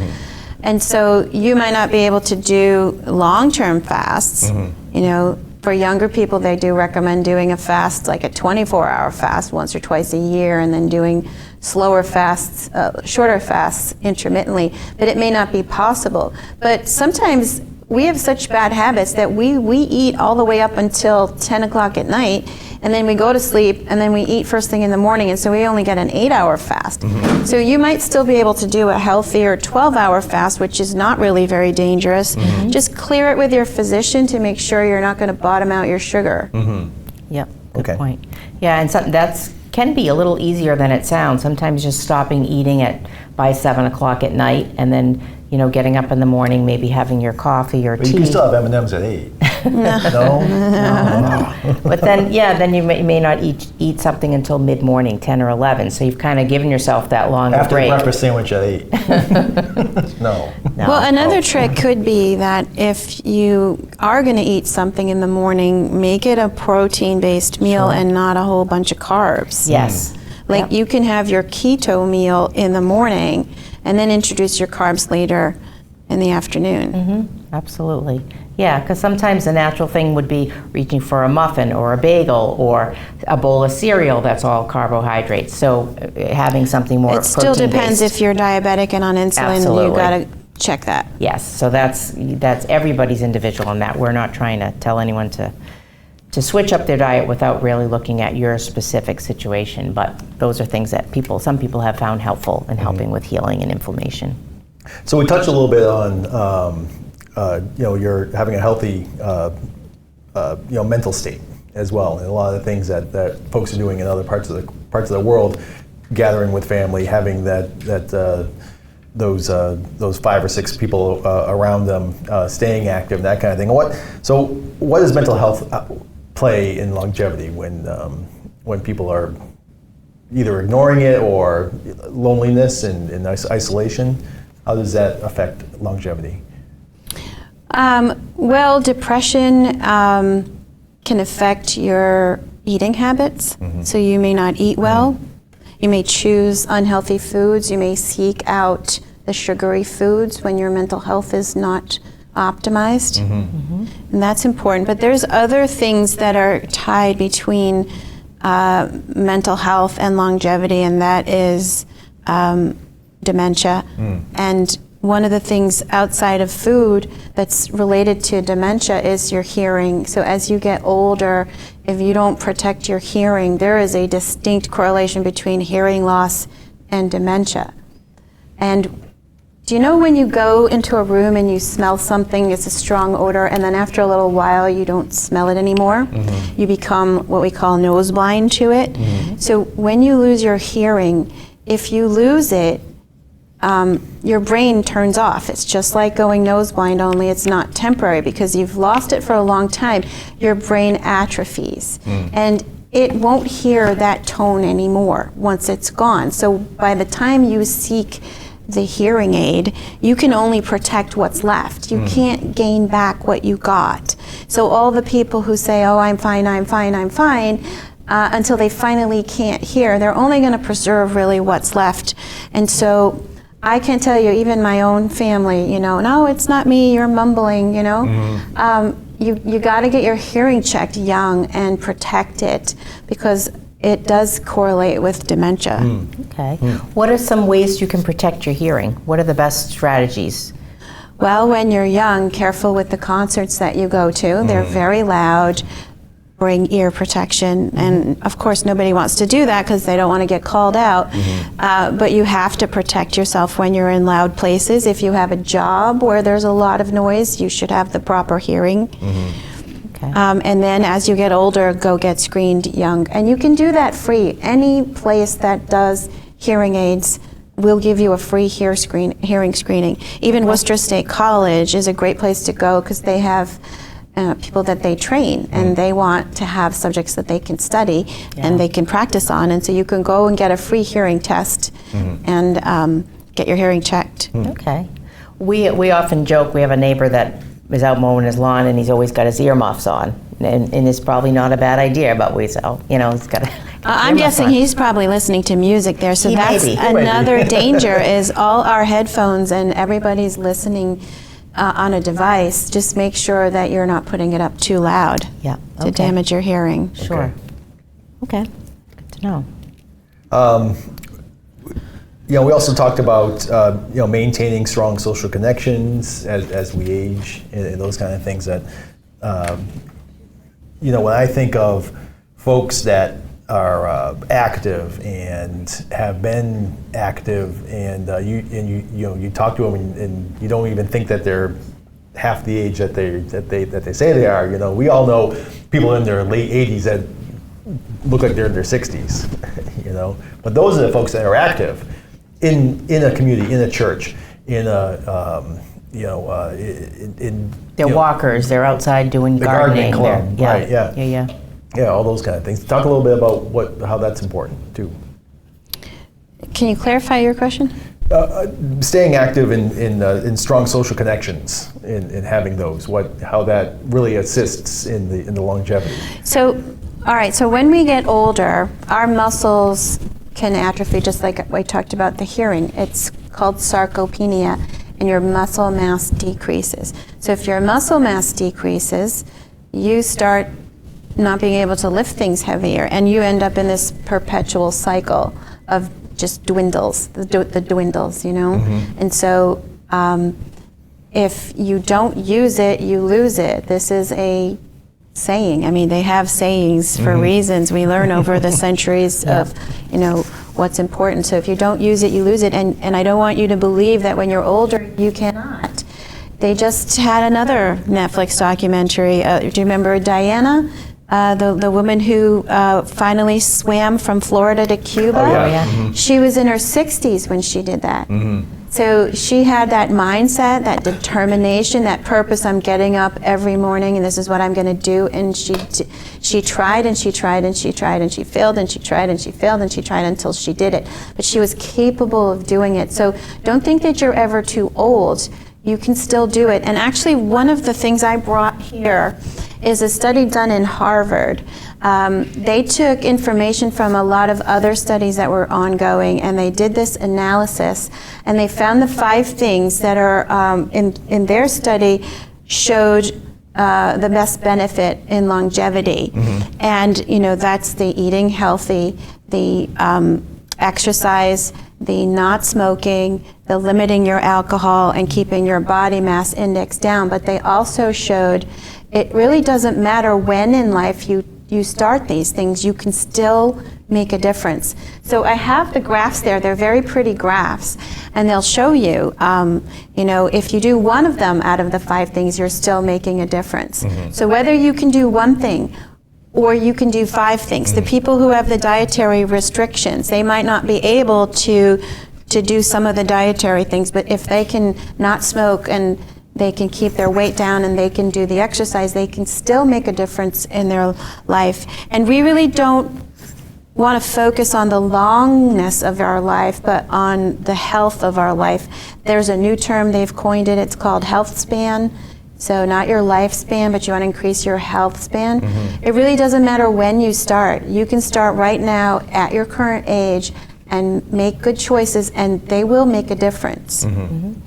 And so you might not be able to do long-term fasts. For younger people, they do recommend doing a fast, like a 24-hour fast once or twice a year, and then doing slower fasts, shorter fasts intermittently, but it may not be possible. But sometimes we have such bad habits that we eat all the way up until 10 o'clock at night, and then we go to sleep, and then we eat first thing in the morning, and so we only get an 8-hour fast. So you might still be able to do a healthier 12-hour fast, which is not really very dangerous. Just clear it with your physician to make sure you're not going to bottom out your sugar. Yep, good point. Yeah, and that's can be a little easier than it sounds. Sometimes just stopping eating by 7 o'clock at night, and then getting up in the morning, maybe having your coffee or tea. You can still have M&Ms at 8. No? But then you may not eat something until mid-morning, 10 or 11. So you've kind of given yourself that longer After break. breakfast sandwich at 8. No. Well, another trick could be that if you are going to eat something in the morning, make it a protein-based meal and not a whole bunch of carbs. Yes. Like you can have your keto meal in the morning and then introduce your carbs later in the afternoon. Absolutely. Yeah, because sometimes the natural thing would be reaching for a muffin or a bagel or a bowl of cereal that's all carbohydrates. So having something more It still protein-based. depends if you're diabetic and on insulin. Absolutely. You got to check that. Yes, so that's everybody's individual in that. We're not trying to tell anyone to switch up their diet without really looking at your specific situation. But those are things that some people have found helpful in helping with healing and inflammation. So we touched a little bit on, you're having a healthy, mental state as well, and a lot of the things that folks are doing in other parts of the world, gathering with family, having those 5 or 6 people around them, staying active, that kind of thing. What does mental health play in longevity when people are either ignoring it or loneliness and isolation? How does that affect longevity? Well, depression can affect your eating habits. So you may not eat well. You may choose unhealthy foods. You may seek out the sugary foods when your mental health is not optimized. And that's important. But there's other things that are tied between mental health and longevity, and that is dementia. And one of the things outside of food that's related to dementia is your hearing. So as you get older, if you don't protect your hearing, there is a distinct correlation between hearing loss and dementia. And Do you know when you go into a room and you smell something, it's a strong odor, and then after a little while you don't smell it anymore? You become what we call nose blind to it. So when you lose your hearing, if you lose it, your brain turns off. It's just like going nose blind, only it's not temporary, because you've lost it for a long time. Your brain atrophies. And it won't hear that tone anymore once it's gone. So by the time you seek the hearing aid, you can only protect what's left. You can't gain back what you got. So all the people who say, oh, I'm fine, I'm fine, I'm fine, until they finally can't hear, they're only going to preserve really what's left. And so I can tell you, even my own family, you know, no, it's not me, you're mumbling, you know. You got to get your hearing checked young and protect it, because it does correlate with dementia. Okay. What are some ways you can protect your hearing? What are the best strategies? Well, when you're young, careful with the concerts that you go to. They're very loud. Bring ear protection. And of course, nobody wants to do that because they don't want to get called out. But you have to protect yourself when you're in loud places. If you have a job where there's a lot of noise, you should have the proper hearing. And then as you get older, go get screened young. And you can do that free. Any place that does hearing aids will give you a free hearing screening. Even Worcester State College is a great place to go, because they have people that they train, and they want to have subjects that they can study and they can practice on. And so you can go and get a free hearing test and get your hearing checked. Okay. We often joke, we have a neighbor that is out mowing his lawn and he's always got his earmuffs on, and it's probably not a bad idea, but we say, oh, you know, he's got I'm guessing he's probably listening to music there, so He may that's be. another danger, is all our headphones and everybody's listening on a device. Just make sure that you're not putting it up too loud to damage your hearing. Sure. Okay. Good to know. You know, we also talked about you know, maintaining strong social connections as we age, and those kind of things that you know, when I think of folks that are active and have been active, and you know, you talk to them and you don't even think that they're half the age that they say they are. You know, we all know people in their late 80s that look like they're in their 60s. You know, but those are the folks that are active in a community, in a church, in a you know, They're walkers. They're outside doing the gardening. gardening club, right? Yeah. Yeah, all those kind of things. Talk a little bit about how that's important too. Can you clarify your question? Staying active in strong social connections, in having those, how that really assists in the longevity. So, all right. So when we get older, our muscles can atrophy, just like we talked about the hearing. It's called sarcopenia, and your muscle mass decreases. So if your muscle mass decreases, you start not being able to lift things heavier, and you end up in this perpetual cycle of just dwindles, the dwindles, you know? And so if you don't use it, you lose it. This is a saying. I mean, they have sayings for reasons. We learn over the centuries of, you know, what's important. So if you don't use it, you lose it. And I don't want you to believe that when you're older, you cannot. They just had another Netflix documentary. Do you remember Diana? The woman who finally swam from Florida to Cuba. Oh, yeah. She was in her 60s when she did that. So she had that mindset, that determination, that purpose. I'm getting up every morning and this is what I'm going to do. And she tried and she tried and she tried and she failed and she tried and she failed and she tried until she did it. But she was capable of doing it. So don't think that you're ever too old. You can still do it. And actually, one of the things I brought here is a study done in Harvard. They took information from a lot of other studies that were ongoing, and they did this analysis, and they found the 5 things that are in their study showed the best benefit in longevity. And you know, that's the eating healthy, the exercise, the not smoking, the limiting your alcohol, and keeping your body mass index down. But they also showed it really doesn't matter when in life you start these things, you can still make a difference. So I have the graphs there. They're very pretty graphs, and they'll show you, if you do one of them out of the 5 things, you're still making a difference. So whether you can do one thing or you can do 5 things, the people who have the dietary restrictions, they might not be able to do some of the dietary things, but if they can not smoke and they can keep their weight down and they can do the exercise, they can still make a difference in their life. And we really don't want to focus on the longness of our life, but on the health of our life. There's a new term, they've coined it, it's called health span. So not your lifespan, but you want to increase your health span. It really doesn't matter when you start. You can start right now at your current age and make good choices, and they will make a difference.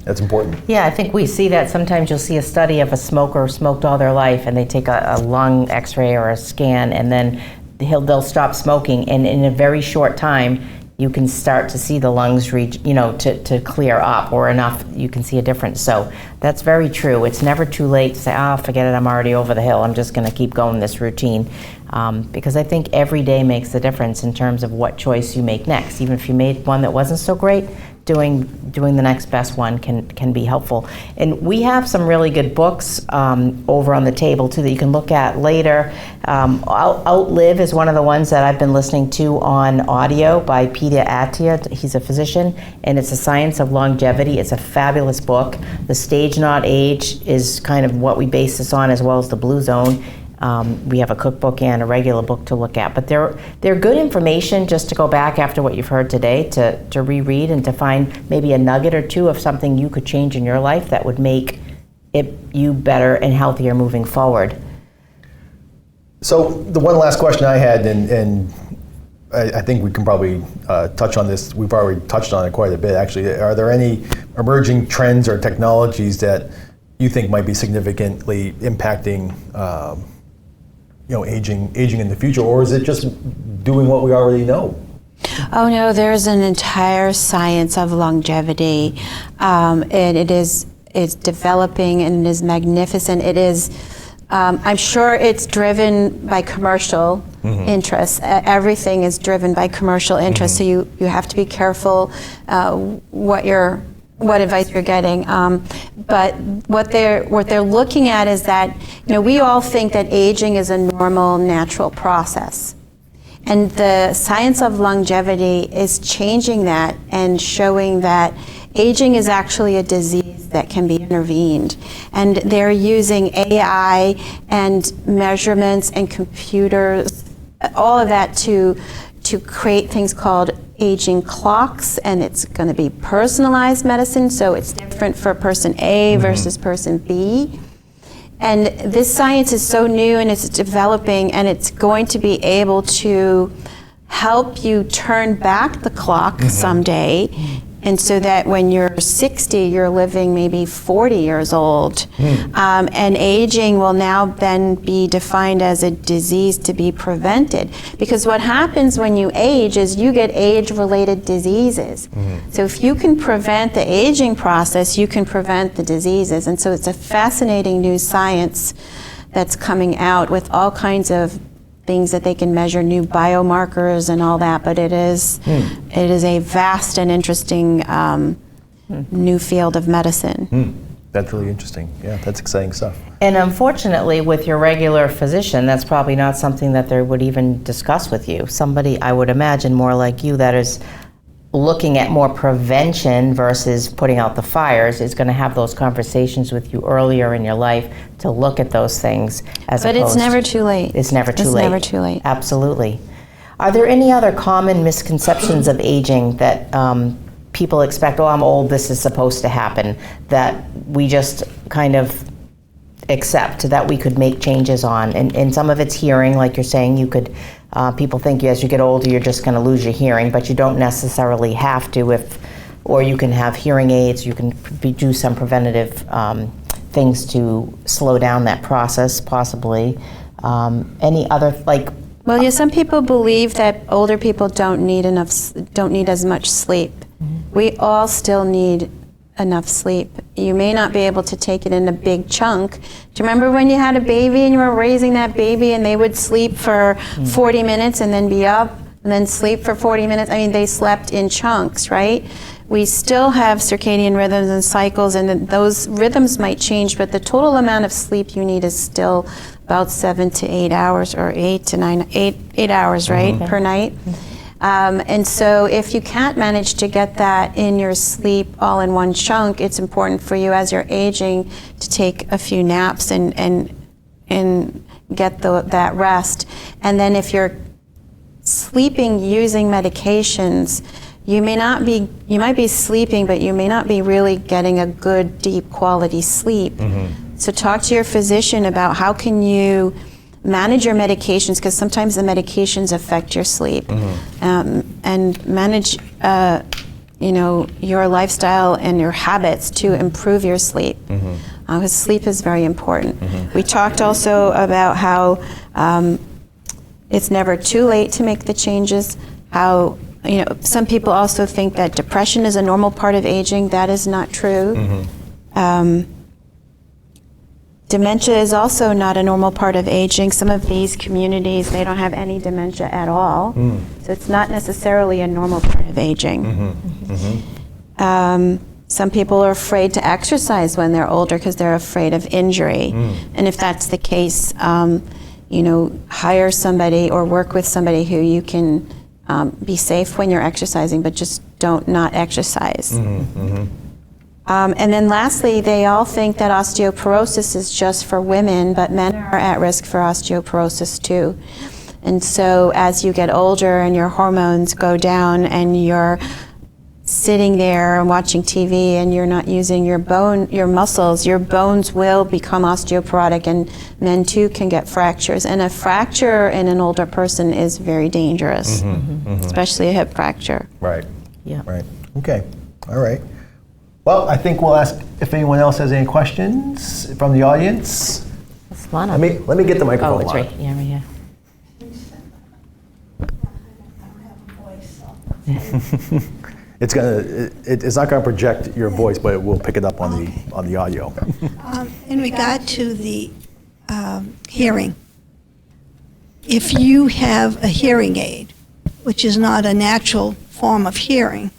That's important. Yeah, I think we see that. Sometimes you'll see a study of a smoker smoked all their life, and they take a lung x-ray or a scan, and then they'll stop smoking, and in a very short time, you can start to see the lungs to clear up, or enough you can see a difference. So that's very true. It's never too late to say, forget it, I'm already over the hill. I'm just going to keep going this routine. Because I think every day makes a difference in terms of what choice you make next. Even if you made one that wasn't so great, doing the next best one can be helpful. And we have some really good books over on the table too that you can look at later. Outlive is one of the ones that I've been listening to on audio by Peter Attia. He's a physician, and it's a science of longevity. It's a fabulous book. The Stage Not Age is kind of what we base this on, as well as the Blue Zone. We have a cookbook and a regular book to look at, but they're good information just to go back after what you've heard today to reread and to find maybe a nugget or two of something you could change in your life that would make you better and healthier moving forward. So the one last question I had, and I think we can probably touch on this. We've already touched on it quite a bit, actually. Are there any emerging trends or technologies that you think might be significantly impacting aging in the future, or is it just doing what we already know? Oh no, there's an entire science of longevity, and it's developing, and it is magnificent. It is, I'm sure it's driven by commercial interests. Everything is driven by commercial interests, so you have to be careful what advice you're getting. But what they're looking at is that, we all think that aging is a normal, natural process. And the science of longevity is changing that and showing that aging is actually a disease that can be intervened. And they're using AI and measurements and computers, all of that to create things called aging clocks, and it's going to be personalized medicine, so it's different for person A versus person B. And this science is so new, and it's developing, and it's going to be able to help you turn back the clock someday, and so that when you're 60, you're living maybe 40 years old. And aging will now then be defined as a disease to be prevented. Because what happens when you age is you get age-related diseases. So if you can prevent the aging process, you can prevent the diseases. And so it's a fascinating new science that's coming out with all kinds of things that they can measure, new biomarkers and all that, but it is a vast and interesting new field of medicine. That's really interesting. Yeah, that's exciting stuff. And unfortunately, with your regular physician, that's probably not something that they would even discuss with you. Somebody, I would imagine, more like you, that is looking at more prevention versus putting out the fires, is going to have those conversations with you earlier in your life to look at those things. But it's never too late. It's never too late. It's never too late. Absolutely. Are there any other common misconceptions of aging that people expect, I'm old, this is supposed to happen, that we just kind of accept that we could make changes on? And some of it's hearing, like you're saying, you could, people think as you get older you're just going to lose your hearing, but you don't necessarily have to, or you can have hearing aids, you can do some preventative things to slow down that process, possibly. Any other, Well, yeah, some people believe that older people don't need as much sleep. We all still need enough sleep. You may not be able to take it in a big chunk. Do you remember when you had a baby and you were raising that baby and they would sleep for 40 minutes and then be up and then sleep for 40 minutes. I mean, they slept in chunks, right? We still have circadian rhythms and cycles, and those rhythms might change, but the total amount of sleep you need is still about 7 to 8 hours, or 8 to 9, 8 hours, right, per night. And so if you can't manage to get that in your sleep all in one chunk, it's important for you as you're aging to take a few naps and get that rest. And then if you're sleeping using medications, you might be sleeping, but you may not be really getting a good, deep quality sleep. So talk to your physician about how can you manage your medications, because sometimes the medications affect your sleep, and manage your lifestyle and your habits to improve your sleep, because sleep is very important. We talked also about how it's never too late to make the changes, how some people also think that depression is a normal part of aging. That is not true. Dementia is also not a normal part of aging. Some of these communities, they don't have any dementia at all. So it's not necessarily a normal part of aging. Some people are afraid to exercise when they're older because they're afraid of injury. And if that's the case, hire somebody or work with somebody who you can be safe when you're exercising, but just don't not exercise. And then lastly, they all think that osteoporosis is just for women, but men are at risk for osteoporosis too. And so as you get older and your hormones go down and you're sitting there and watching TV and you're not using your muscles, your bones will become osteoporotic, and men too can get fractures. And a fracture in an older person is very dangerous, especially a hip fracture. Right. Yeah. Right. Okay. All right. Well, I think we'll ask if anyone else has any questions from the audience. Lana. Let me get the microphone. Oh, it's right. Yeah, right here. It's not gonna project your voice, but it will pick it up on the audio. In regard to the hearing, if you have a hearing aid, which is not a natural form of hearing,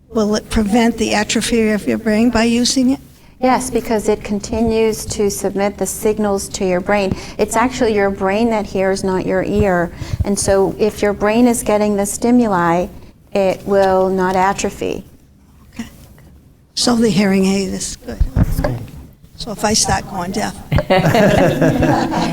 will it prevent the atrophy of your brain by using it? Yes, because it continues to submit the signals to your brain. It's actually your brain that hears, not your ear. And so if your brain is getting the stimuli, it will not atrophy. Okay. So the hearing aid is good. So if I start going deaf.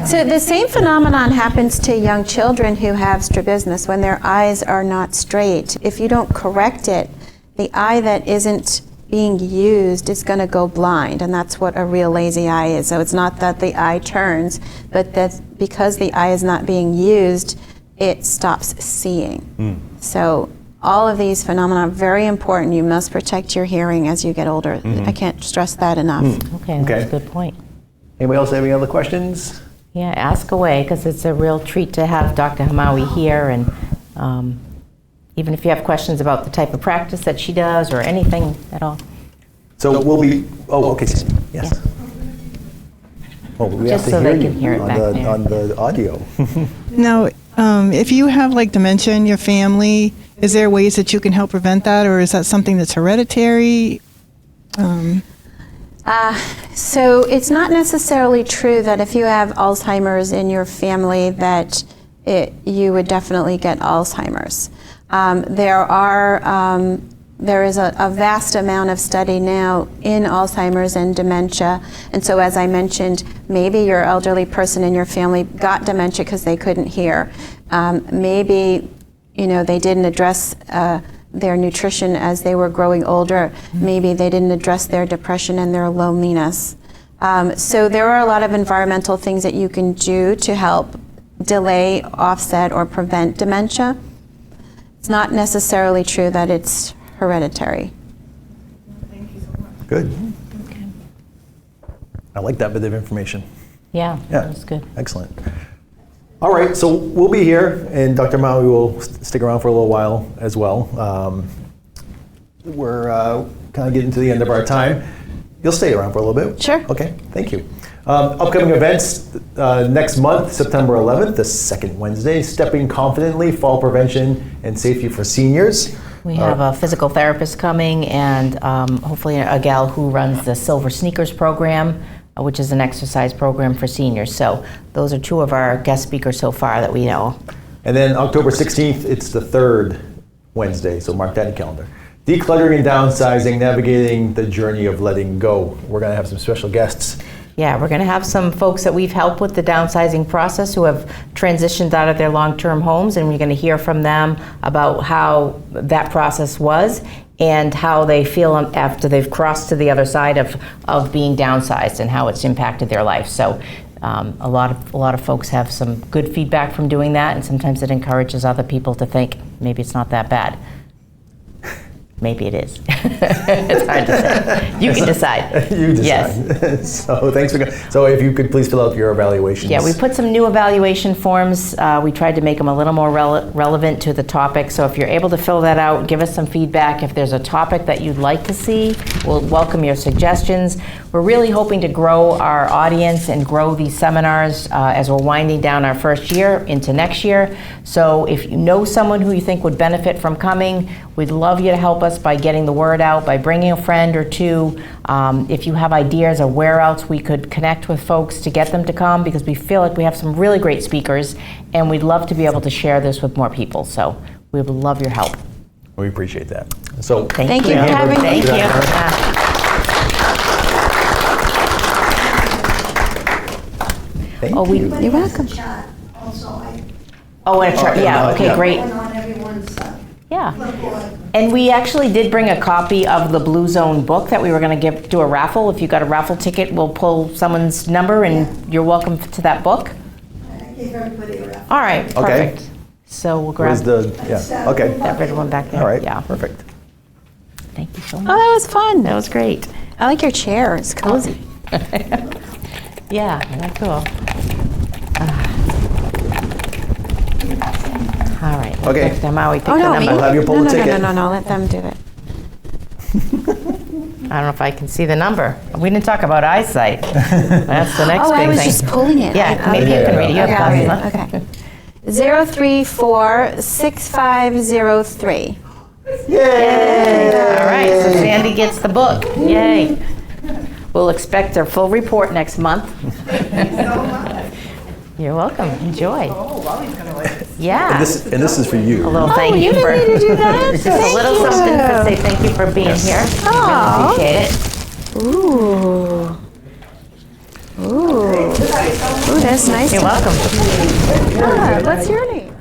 So the same phenomenon happens to young children who have strabismus when their eyes are not straight. If you don't correct it, the eye that isn't being used is going to go blind, and that's what a real lazy eye is. So it's not that the eye turns, but that because the eye is not being used, it stops seeing. So all of these phenomena are very important. You must protect your hearing as you get older. I can't stress that enough. Okay, that's a good point. Anybody else have any other questions? Yeah, ask away, because it's a real treat to have Dr. Hamawi here, and even if you have questions about the type of practice that she does or anything at all. So we'll be, okay, yes. Well, we Just have to so they can hear it back there. on the audio. Now, if you have like dementia in your family, is there ways that you can help prevent that, or is that something that's hereditary? So it's not necessarily true that if you have Alzheimer's in your family that you would definitely get Alzheimer's. There is a vast amount of study now in Alzheimer's and dementia. And so as I mentioned, maybe your elderly person in your family got dementia because they couldn't hear. Maybe they didn't address their nutrition as they were growing older. Maybe they didn't address their depression and their loneliness. So there are a lot of environmental things that you can do to help delay, offset, or prevent dementia. It's not necessarily true that it's hereditary. Thank you so much. Good. Okay. I like that bit of information. Yeah, that's good. Excellent. All right, so we'll be here, and Dr. Maui will stick around for a little while as well. We're kind of getting to the end of our time. You'll stay around for a little bit? Sure. Okay, thank you. Upcoming events next month, September 11th, the second Wednesday, Stepping Confidently, Fall Prevention and Safety for Seniors. We have a physical therapist coming and hopefully a gal who runs the Silver Sneakers program, which is an exercise program for seniors. So those are two of our guest speakers so far that we know. And then October 16th, it's the third Wednesday, so mark that in your calendar. Decluttering and downsizing, navigating the journey of letting go. We're going to have some special guests. Yeah, we're going to have some folks that we've helped with the downsizing process who have transitioned out of their long-term homes, and we're going to hear from them about how that process was and how they feel after they've crossed to the other side of being downsized and how it's impacted their life. So a lot of folks have some good feedback from doing that, and sometimes it encourages other people to think maybe it's not that bad. Maybe it is. It's hard to say. You can decide. You decide. Yes. So thanks for coming. So if you could please fill out your evaluations. Yeah, we put some new evaluation forms. We tried to make them a little more relevant to the topic. So if you're able to fill that out, give us some feedback. If there's a topic that you'd like to see, we'll welcome your suggestions. We're really hoping to grow our audience and grow these seminars as we're winding down our first year into next year. So if you know someone who you think would benefit from coming, we'd love you to help us by getting the word out, by bringing a friend or two. If you have ideas of where else we could connect with folks to get them to come, because we feel like we have some really great speakers, and we'd love to be able to share this with more people. So we would love your help. We appreciate that. So Thank you for having me. Thank you. Yeah. Thank Oh, you. You're welcome. Chart also, Oh, and a chart. Yeah. Okay. yeah. Great. went on everyone's Yeah. clipboard. And we actually did bring a copy of the Blue Zone book that we were going to do a raffle. If you got a raffle ticket, we'll pull someone's number, and you're welcome to that book. I gave everybody a reference. All right. Okay. Perfect. So we'll grab Where's the, yeah, okay. that red one back there. All right, Yeah. perfect. Thank you so Oh, much. that was fun. That was great. I like your chair. It's cozy. Yeah. That's cool. All right. let's Okay. pick them out. We picked Oh, no, the me? number. We'll have you pull no, the no, ticket. No, let them do it. I don't know if I can see the number. We didn't talk about eyesight. That's the next Oh, big I was thing. just pulling it. Yeah, maybe you can read it. You have Okay, glasses I'll on. read it. Okay. 034-6503. All right, so Sandy gets the book. Yay. We'll expect a full report next month. You're welcome. Enjoy. Yeah. And this is for you. A little thank you you for didn't need to do that? just a little Thank something to you. say thank you for being here. Aw. Really appreciate it. Ooh. Ooh. Ooh, that's nice. You're welcome. Good. What's your name?